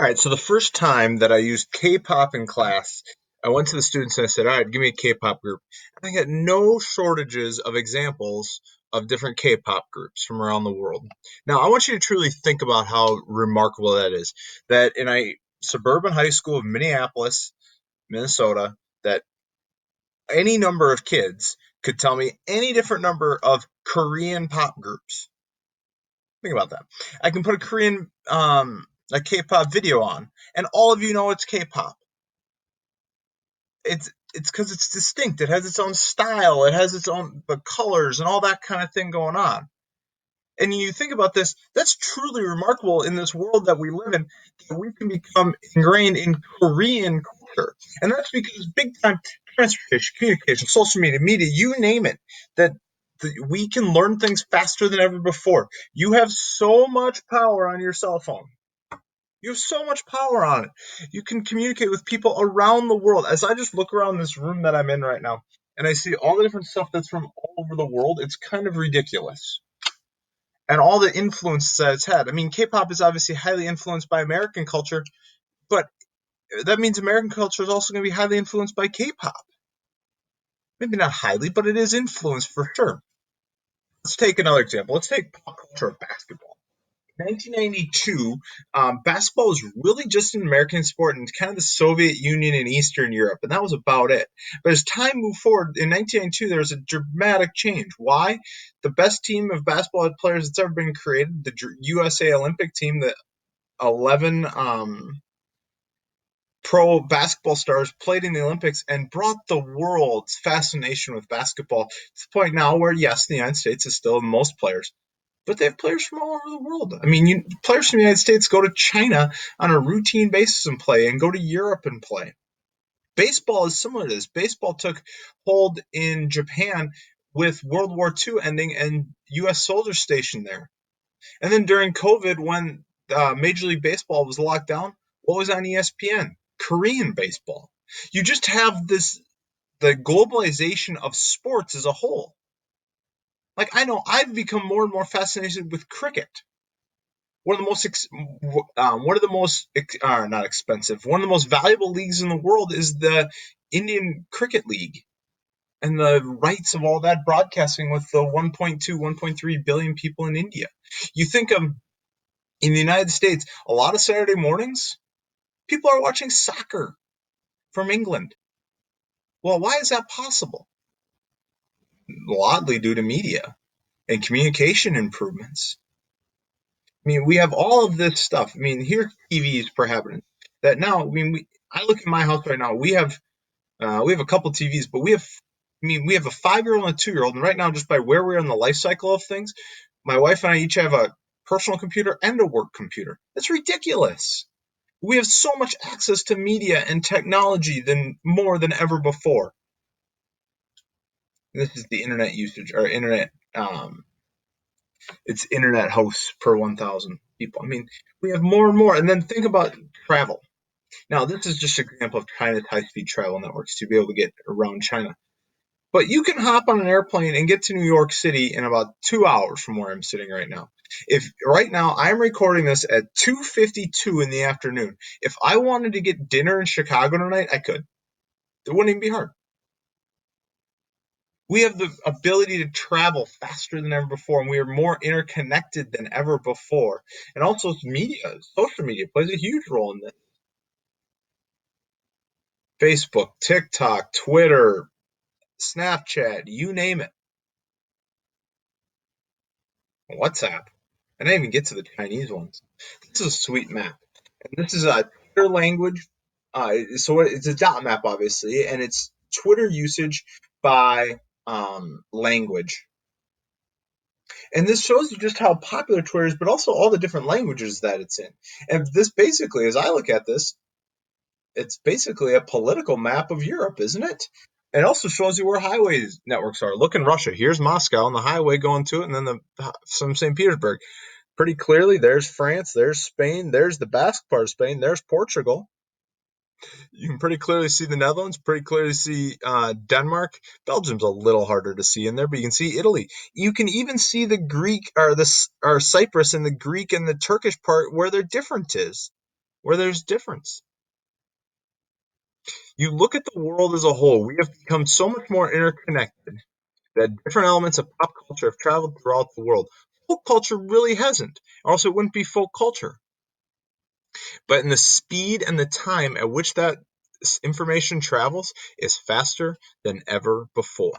All right, so the first time that I used K-pop in class, I went to the students and I said, "All right, give me a K-pop group." And I got no shortages of examples of different K-pop groups from around the world. Now, I want you to truly think about how remarkable that is. That in a suburban high school of Minneapolis, Minnesota, that any number of kids could tell me any different number of Korean pop groups. Think about that. I can put a K-pop video on, and all of you know it's K-pop. It's because it's distinct. It has its own style. It has its own the colors and all that kind of thing going on. And you think about this, that's truly remarkable in this world that we live in, that we can become ingrained in Korean culture. And that's because big time transportation, communication, social media, you name it, that we can learn things faster than ever before. You have so much power on your cell phone. You have so much power on it. You can communicate with people around the world. As I just look around this room that I'm in right now, and I see all the different stuff that's from all over the world, it's kind of ridiculous. And all the influence that it's had. I mean, K-pop is obviously highly influenced by American culture, but that means American culture is also going to be highly influenced by K-pop. Maybe not highly, but it is influenced for sure. Let's take another example. Let's take pop culture of basketball. 1992, basketball was really just an American sport and kind of the Soviet Union and Eastern Europe, and that was about it. But as time moved forward, in 1992, there was a dramatic change. Why? The best team of basketball players that's ever been created, the USA Olympic team, the 11 pro basketball stars played in the Olympics and brought the world's fascination with basketball to the point now where, yes, the United States is still most players, but they have players from all over the world. I mean, players from the United States go to China on a routine basis and play, and go to Europe and play. Baseball is similar to this. Baseball took hold in Japan with World War II ending and U.S. soldiers stationed there. And then during COVID, when Major League Baseball was locked down, what was on ESPN? Korean baseball. You just have the globalization of sports as a whole. Like, I know I've become more and more fascinated with cricket. One of the most not expensive, one of the most valuable leagues in the world is the Indian Cricket League, and the rights of all that broadcasting with the 1.2, 1.3 billion people in India. You think of in the United States, a lot of Saturday mornings, people are watching soccer from England. Well, why is that possible? Largely due to media and communication improvements. I mean, we have all of this stuff. I mean, here's TVs per habitant. That now, I mean, I look at my house right now. We have a couple TVs, but we have a 5-year-old and a 2-year-old, and right now, just by where we're in the life cycle of things, my wife and I each have a personal computer and a work computer. That's ridiculous. We have so much access to media and technology than more than ever before. This is the internet usage or internet. It's internet hosts per 1,000 people. I mean, we have more and more. And then think about travel. Now, this is just an example of China's high-speed travel networks to be able to get around China. But you can hop on an airplane and get to New York City in about 2 hours from where I'm sitting right now. If right now I'm recording this at 2:52 in the afternoon, if I wanted to get dinner in Chicago tonight, I could. It wouldn't even be hard. We have the ability to travel faster than ever before, and we are more interconnected than ever before. And also, media, social media plays a huge role in this. Facebook, TikTok, Twitter, Snapchat, you name it. WhatsApp. I didn't even get to the Chinese ones. This is a sweet map. And this is a Twitter language. So it's a dot map, obviously, and it's Twitter usage by language. And this shows you just how popular Twitter is, but also all the different languages that it's in. And this basically, as I look at this, it's basically a political map of Europe, isn't it? It also shows you where highway networks are. Look in Russia. Here's Moscow and the highway going to it, and then some St. Petersburg. Pretty clearly, there's France, there's Spain, there's the Basque part of Spain, there's Portugal. You can pretty clearly see the Netherlands, pretty clearly see Denmark. Belgium's a little harder to see in there, but you can see Italy. You can even see the Greek or Cyprus and the Greek and the Turkish part where their difference is. where there's difference. You look at the world as a whole, we have become so much more interconnected that different elements of pop culture have traveled throughout the world. Folk culture really hasn't, or else it wouldn't be folk culture. But in the speed and the time at which that information travels is faster than ever before.